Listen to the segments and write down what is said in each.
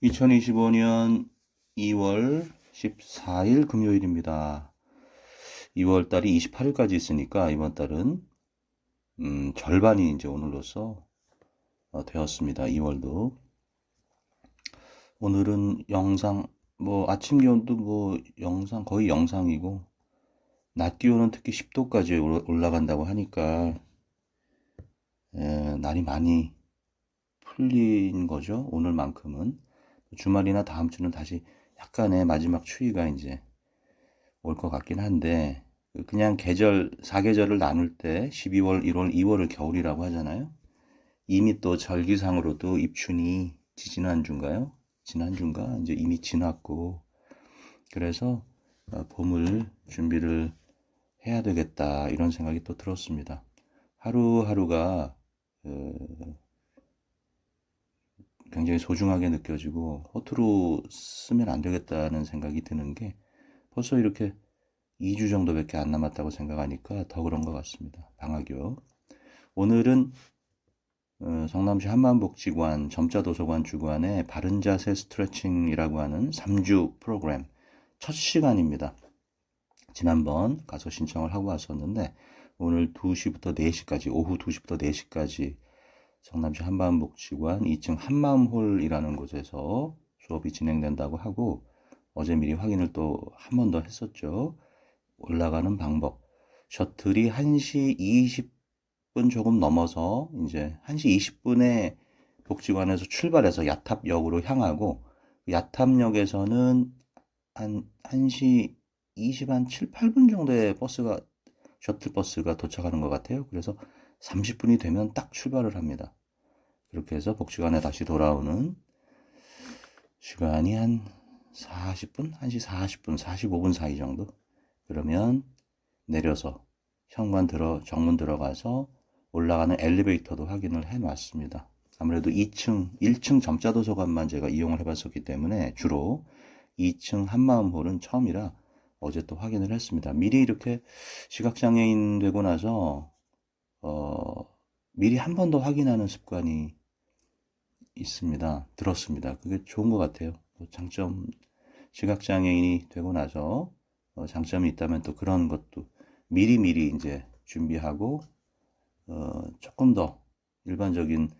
2025년 2월 14일 금요일입니다. 2월 달이 28일까지 있으니까 이번 달은 절반이 이제 오늘로써 되었습니다. 2월도. 오늘은 영상, 아침 기온도 영상, 거의 영상이고, 낮 기온은 특히 10도까지 올라간다고 하니까, 날이 많이 풀린 거죠. 오늘만큼은. 주말이나 다음 주는 다시 약간의 마지막 추위가 이제 올 것 같긴 한데, 그냥 사계절을 나눌 때 12월, 1월, 2월을 겨울이라고 하잖아요. 이미 또 절기상으로도 입춘이 지지난주인가요? 지난주인가? 이제 이미 지났고, 그래서 봄을 준비를 해야 되겠다, 이런 생각이 또 들었습니다. 하루하루가 굉장히 소중하게 느껴지고 허투루 쓰면 안 되겠다는 생각이 드는 게 벌써 이렇게 2주 정도밖에 안 남았다고 생각하니까 더 그런 것 같습니다. 방학이요. 오늘은 성남시 한마음복지관 점자도서관 주관의 바른자세 스트레칭이라고 하는 3주 프로그램 첫 시간입니다. 지난번 가서 신청을 하고 왔었는데 오늘 2시부터 4시까지 오후 2시부터 4시까지 성남시 한마음복지관 2층 한마음홀이라는 곳에서 수업이 진행된다고 하고 어제 미리 확인을 또 한 번 더 했었죠. 올라가는 방법. 셔틀이 1시 20분 조금 넘어서 이제 1시 20분에 복지관에서 출발해서 야탑역으로 향하고 야탑역에서는 한 1시 20, 한 7, 8분 정도의 셔틀버스가 도착하는 것 같아요. 그래서 30분이 되면 딱 출발을 합니다. 그렇게 해서 복지관에 다시 돌아오는 시간이 한 40분? 1시 40분, 45분 사이 정도? 그러면 내려서 정문 들어가서 올라가는 엘리베이터도 확인을 해 놨습니다. 아무래도 1층 점자도서관만 제가 이용을 해봤었기 때문에 주로 2층 한마음홀은 처음이라 어제 또 확인을 했습니다. 미리 이렇게 시각장애인 되고 나서 미리 한 번 더 확인하는 습관이 들었습니다. 그게 좋은 것 같아요. 시각장애인이 되고 나서 장점이 있다면 또 그런 것도 미리미리 이제 준비하고 조금 더 일반적인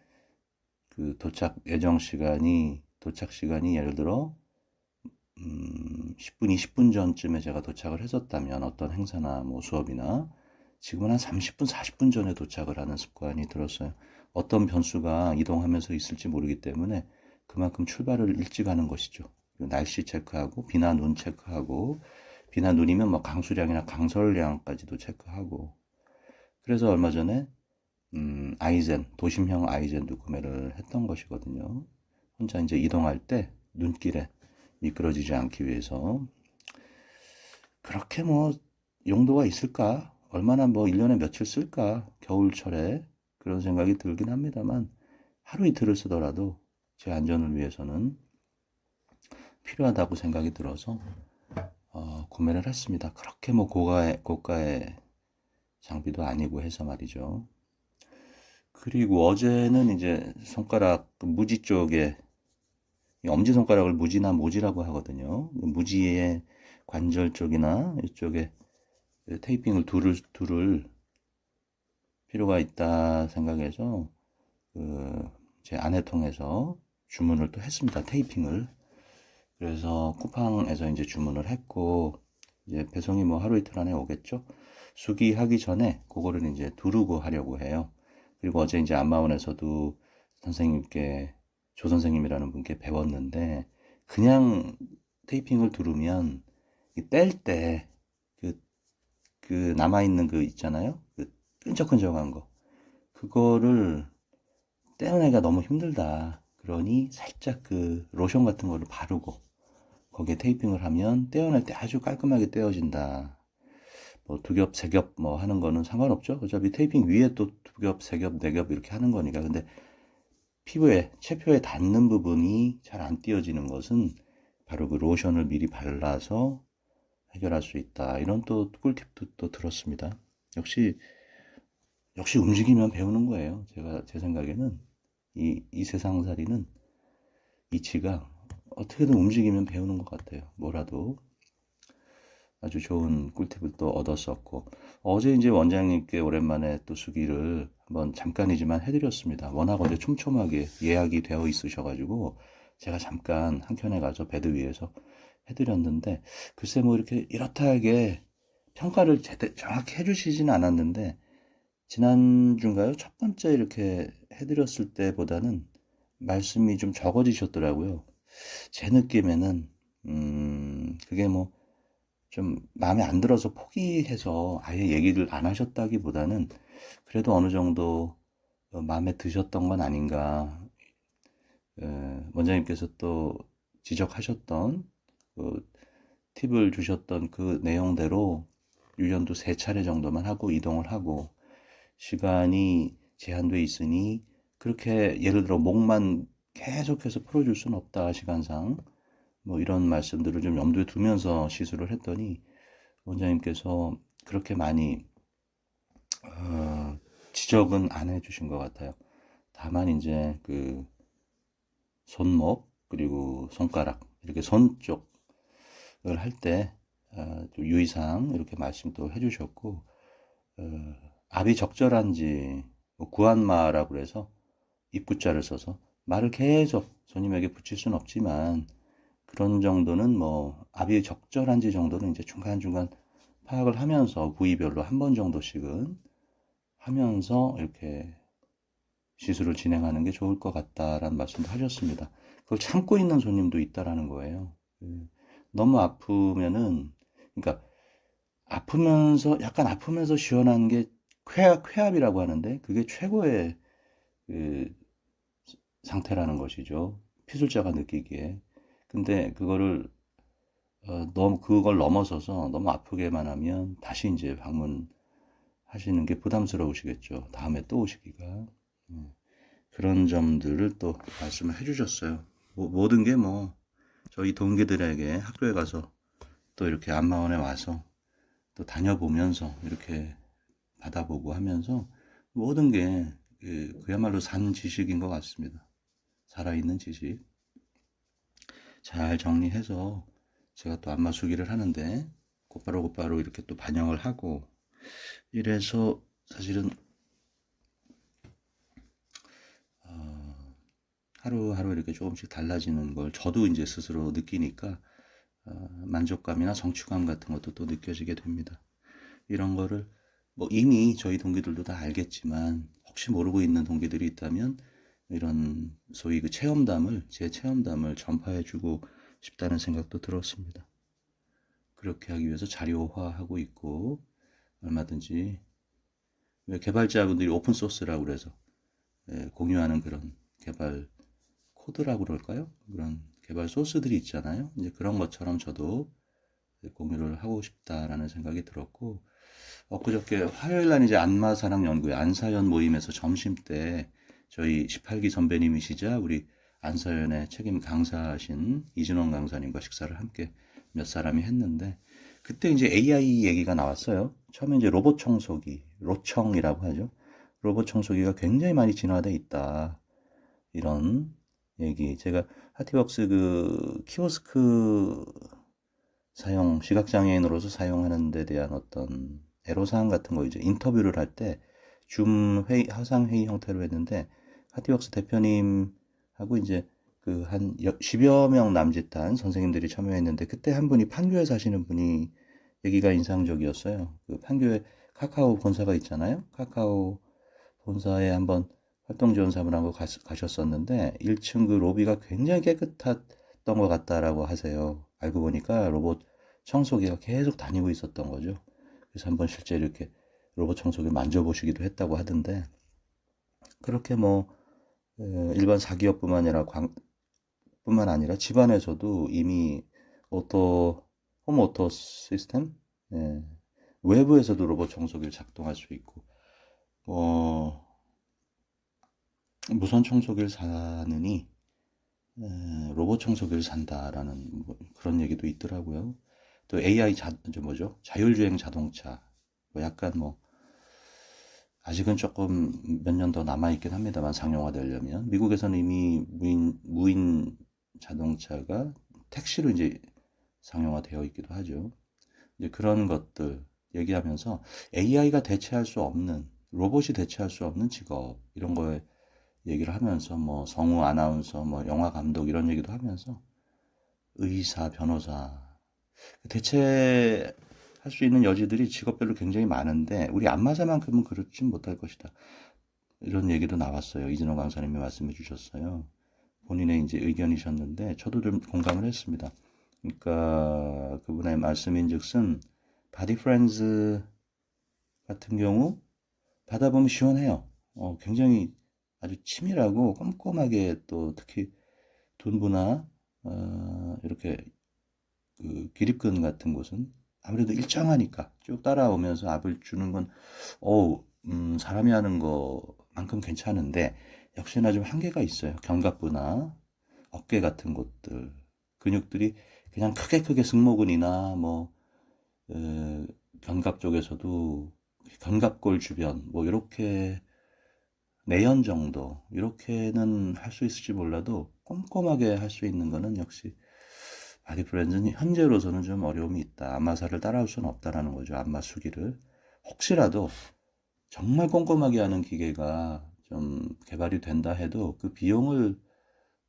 그 도착 시간이 예를 들어 10분, 20분 전쯤에 제가 도착을 했었다면 어떤 행사나 수업이나 지금은 한 30분, 40분 전에 도착을 하는 습관이 들었어요. 어떤 변수가 이동하면서 있을지 모르기 때문에 그만큼 출발을 일찍 하는 것이죠. 날씨 체크하고 비나 눈 체크하고 비나 눈이면 강수량이나 강설량까지도 체크하고 그래서 얼마 전에 도심형 아이젠도 구매를 했던 것이거든요. 혼자 이제 이동할 때 눈길에 미끄러지지 않기 위해서 그렇게 용도가 있을까? 얼마나 1년에 며칠 쓸까? 겨울철에 그런 생각이 들긴 합니다만 하루 이틀을 쓰더라도 제 안전을 위해서는 필요하다고 생각이 들어서 구매를 했습니다. 그렇게 고가의 장비도 아니고 해서 말이죠. 그리고 어제는 이제 무지 쪽에 엄지손가락을 무지나 모지라고 하거든요. 무지의 관절 쪽이나 이쪽에 테이핑을 두를 필요가 있다 생각해서 제 아내 통해서 주문을 또 했습니다. 테이핑을. 그래서 쿠팡에서 이제 주문을 했고 이제 배송이 하루 이틀 안에 오겠죠. 수기하기 전에 그거를 이제 두르고 하려고 해요. 그리고 어제 이제 안마원에서도 조 선생님이라는 분께 배웠는데 그냥 테이핑을 두르면 뗄 때 그 남아있는 있잖아요. 끈적끈적한 거. 그거를 떼어내기가 너무 힘들다. 그러니 살짝 로션 같은 거를 바르고 거기에 테이핑을 하면 떼어낼 때 아주 깔끔하게 떼어진다. 두 겹, 세 겹 하는 거는 상관없죠. 어차피 테이핑 위에 또 두 겹, 세 겹, 네 겹 이렇게 하는 거니까. 근데 체표에 닿는 부분이 잘 안 띄어지는 것은 바로 그 로션을 미리 발라서 해결할 수 있다. 이런 또 꿀팁도 또 들었습니다. 역시 움직이면 배우는 거예요. 제 생각에는 이 세상살이는 이치가 어떻게든 움직이면 배우는 것 같아요. 뭐라도. 아주 좋은 꿀팁을 또 얻었었고, 어제 이제 원장님께 오랜만에 또 수기를 한번 잠깐이지만 해드렸습니다. 워낙 어제 촘촘하게 예약이 되어 있으셔가지고 제가 잠깐 한켠에 가서 베드 위에서 해드렸는데, 글쎄 뭐 이렇게 이렇다 하게 평가를 정확히 해주시진 않았는데, 지난주인가요? 첫 번째 이렇게 해드렸을 때보다는 말씀이 좀 적어지셨더라고요. 제 느낌에는 그게 뭐 좀 마음에 안 들어서 포기해서 아예 얘기를 안 하셨다기보다는 그래도 어느 정도 마음에 드셨던 건 아닌가. 원장님께서 또 지적하셨던 그 팁을 주셨던 그 내용대로 유연도 3차례 정도만 하고 이동을 하고, 시간이 제한돼 있으니 그렇게 예를 들어 목만 계속해서 풀어줄 수는 없다, 시간상. 뭐 이런 말씀들을 좀 염두에 두면서 시술을 했더니 원장님께서 그렇게 많이 지적은 안 해주신 것 같아요. 다만 이제 그 손목 그리고 손가락 이렇게 손 쪽을 할 때 유의사항 이렇게 말씀도 해주셨고, 압이 적절한지 뭐 구한마라고 해서 입구자를 써서 말을 계속 손님에게 붙일 수는 없지만 그런 정도는 뭐 압이 적절한지 정도는 이제 중간중간 파악을 하면서 부위별로 한 번 정도씩은 하면서 이렇게 시술을 진행하는 게 좋을 것 같다라는 말씀도 하셨습니다. 그걸 참고 있는 손님도 있다라는 거예요. 너무 아프면은, 그러니까 약간 아프면서 시원한 게 쾌압이라고 하는데 그게 최고의 그 상태라는 것이죠. 피술자가 느끼기에. 근데 그거를 너무 그걸 넘어서서 너무 아프게만 하면 다시 이제 방문하시는 게 부담스러우시겠죠. 다음에 또 오시기가. 그런 점들을 또 말씀을 해주셨어요. 모든 게 뭐 저희 동기들에게 학교에 가서 또 이렇게 안마원에 와서 또 다녀보면서 이렇게 받아보고 하면서 모든 게 그야말로 산 지식인 것 같습니다. 살아있는 지식. 잘 정리해서 제가 또 안마 수기를 하는데 곧바로 이렇게 또 반영을 하고 이래서 사실은 하루하루 이렇게 조금씩 달라지는 걸 저도 이제 스스로 느끼니까 만족감이나 성취감 같은 것도 또 느껴지게 됩니다. 이런 거를 뭐 이미 저희 동기들도 다 알겠지만 혹시 모르고 있는 동기들이 있다면 이런 소위 제 체험담을 전파해주고 싶다는 생각도 들었습니다. 그렇게 하기 위해서 자료화하고 있고, 얼마든지 개발자분들이 오픈 소스라고 그래서 공유하는 그런 개발 코드라고 그럴까요? 그런 개발 소스들이 있잖아요. 이제 그런 것처럼 저도 공유를 하고 싶다라는 생각이 들었고, 엊그저께 화요일 날 이제 안마사랑연구회 안사연 모임에서 점심 때 저희 18기 선배님이시자 우리 안사연의 책임 강사하신 이진원 강사님과 식사를 함께 몇 사람이 했는데, 그때 이제 AI 얘기가 나왔어요. 처음에 이제 로봇 청소기, 로청이라고 하죠. 로봇 청소기가 굉장히 많이 진화돼 있다. 이런 얘기. 제가 하티웍스 그 키오스크 시각장애인으로서 사용하는 데 대한 어떤 애로사항 같은 거 이제 인터뷰를 할 때 줌 회의, 화상회의 형태로 했는데, 하티웍스 대표님하고 이제 그 한 10여 명 남짓한 선생님들이 참여했는데, 그때 한 분이 판교에 사시는 분이 얘기가 인상적이었어요. 그 판교에 카카오 본사가 있잖아요. 카카오 본사에 한번 활동 지원 사업을 한번 가셨었는데 1층 그 로비가 굉장히 깨끗했던 것 같다라고 하세요. 알고 보니까 로봇 청소기가 계속 다니고 있었던 거죠. 그래서 한번 실제 이렇게 로봇 청소기 만져보시기도 했다고 하던데, 그렇게 뭐 일반 사기업뿐만 아니라 집안에서도 이미 홈 오토 시스템, 예, 외부에서도 로봇 청소기를 작동할 수 있고, 무선 청소기를 사느니 로봇 청소기를 산다라는 뭐 그런 얘기도 있더라고요. 또 AI 자율주행 자동차, 뭐 약간 뭐 아직은 조금 몇 년 더 남아 있긴 합니다만 상용화되려면 미국에서는 이미 무인 자동차가 택시로 이제 상용화되어 있기도 하죠. 이제 그런 것들 얘기하면서 AI가 대체할 수 없는, 로봇이 대체할 수 없는 직업, 이런 거에 얘기를 하면서 뭐 성우 아나운서, 뭐 영화 감독 이런 얘기도 하면서 의사, 변호사, 대체할 수 있는 여지들이 직업별로 굉장히 많은데 우리 안마사만큼은 그렇진 못할 것이다. 이런 얘기도 나왔어요. 이진호 강사님이 말씀해 주셨어요. 본인의 이제 의견이셨는데 저도 좀 공감을 했습니다. 그러니까 그분의 말씀인즉슨 바디 프렌즈 같은 경우 받아보면 시원해요. 굉장히 아주 치밀하고 꼼꼼하게 또 특히 둔부나 이렇게 그 기립근 같은 곳은 아무래도 일정하니까 쭉 따라오면서 압을 주는 건 사람이 하는 거만큼 괜찮은데 역시나 좀 한계가 있어요. 견갑부나 어깨 같은 곳들 근육들이 그냥 크게 승모근이나 뭐 견갑 쪽에서도 견갑골 주변 뭐 이렇게 내연 정도 이렇게는 할 수 있을지 몰라도 꼼꼼하게 할 수 있는 거는 역시 바디 프렌즈는 현재로서는 좀 어려움이 있다. 안마사를 따라올 수는 없다라는 거죠. 안마 수기를 혹시라도 정말 꼼꼼하게 하는 기계가 좀 개발이 된다 해도 그 비용을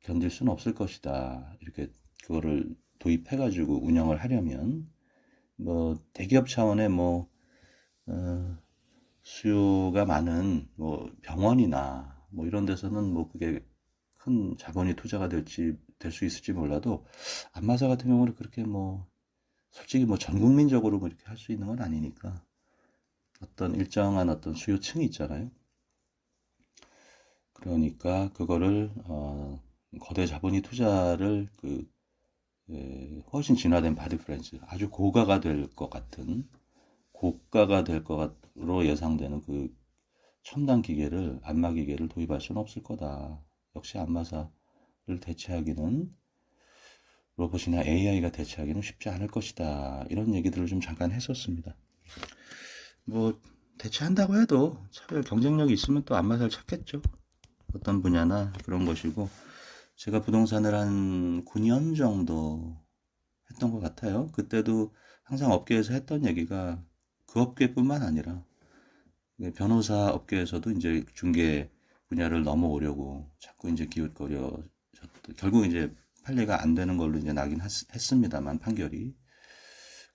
견딜 수는 없을 것이다. 이렇게 그거를 도입해가지고 운영을 하려면 뭐 대기업 차원의 뭐 수요가 많은 뭐 병원이나 뭐 이런 데서는 뭐 그게 큰 자본이 투자가 될 수 있을지 몰라도 안마사 같은 경우는 그렇게 뭐 솔직히 뭐 전 국민적으로 뭐 이렇게 할 수 있는 건 아니니까 어떤 일정한 어떤 수요층이 있잖아요. 그러니까 그거를 거대 자본이 투자를 훨씬 진화된 바디 프렌즈 아주 고가가 될 것 같은 고가가 될 것으로 예상되는 그 첨단 기계를 안마 기계를 도입할 수는 없을 거다. 역시 안마사를 대체하기는 로봇이나 AI가 대체하기는 쉽지 않을 것이다. 이런 얘기들을 좀 잠깐 했었습니다. 뭐 대체한다고 해도 차별 경쟁력이 있으면 또 안마사를 찾겠죠. 어떤 분야나 그런 것이고 제가 부동산을 한 9년 정도 했던 것 같아요. 그때도 항상 업계에서 했던 얘기가 그 업계뿐만 아니라 변호사 업계에서도 이제 중개 분야를 넘어오려고 자꾸 이제 기웃거려 결국 이제 판례가 안 되는 걸로 이제 나긴 했습니다만 판결이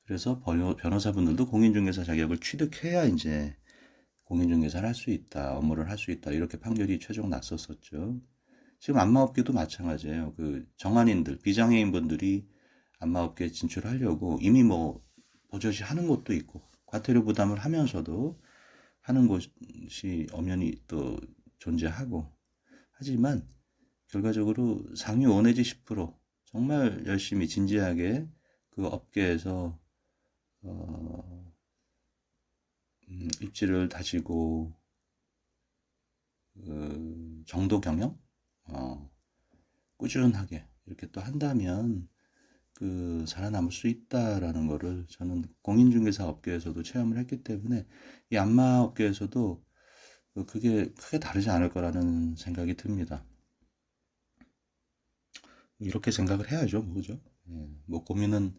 그래서 변호사분들도 공인중개사 자격을 취득해야 이제 공인중개사를 할 수 있다 업무를 할 수 있다 이렇게 판결이 최종 났었었죠. 지금 안마업계도 마찬가지예요. 그 정한인들 비장애인분들이 안마업계에 진출하려고 이미 뭐 버젓이 하는 곳도 있고 과태료 부담을 하면서도 하는 곳이 엄연히 또 존재하고 하지만 결과적으로 상위 5 내지 10% 정말 열심히 진지하게 그 업계에서 입지를 다지고 정도 경영 꾸준하게 이렇게 또 한다면 살아남을 수 있다라는 거를 저는 공인중개사 업계에서도 체험을 했기 때문에 이 안마 업계에서도 그게 크게 다르지 않을 거라는 생각이 듭니다. 이렇게 생각을 해야죠, 뭐죠? 뭐 고민은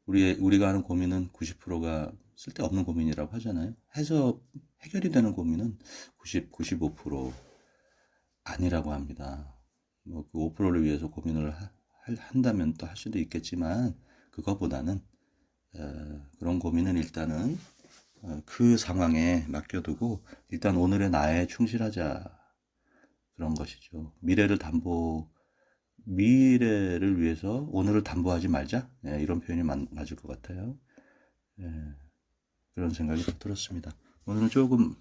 우리가 하는 고민은 90%가 쓸데없는 고민이라고 하잖아요. 해서 해결이 되는 고민은 95% 아니라고 합니다. 뭐 그 5%를 위해서 고민을 한다면 또 할 수도 있겠지만 그거보다는 그런 고민은 일단은 그 상황에 맡겨두고 일단 오늘의 나에 충실하자 그런 것이죠. 미래를 위해서 오늘을 담보하지 말자 이런 표현이 맞을 것 같아요. 그런 생각이 들었습니다. 오늘은 조금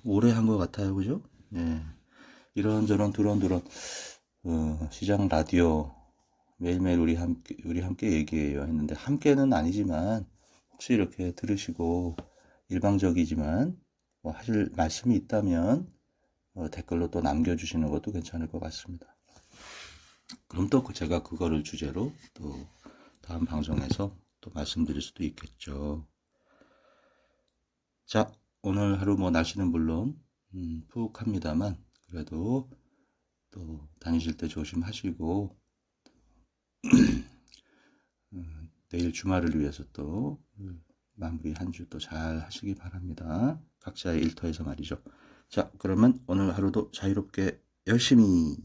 오래 한 것 같아요, 그죠? 이런저런 두런두런 시장 라디오 매일매일 우리 함께 얘기해요 했는데 함께는 아니지만 혹시 이렇게 들으시고 일방적이지만 뭐 하실 말씀이 있다면 댓글로 또 남겨주시는 것도 괜찮을 것 같습니다. 그럼 또 제가 그거를 주제로 또 다음 방송에서 또 말씀드릴 수도 있겠죠. 자, 오늘 하루 뭐 날씨는 물론 푹합니다만 그래도 또 다니실 때 조심하시고 내일 주말을 위해서 또 마무리 한 주 또 잘 하시기 바랍니다. 각자의 일터에서 말이죠. 자, 그러면 오늘 하루도 자유롭게 열심히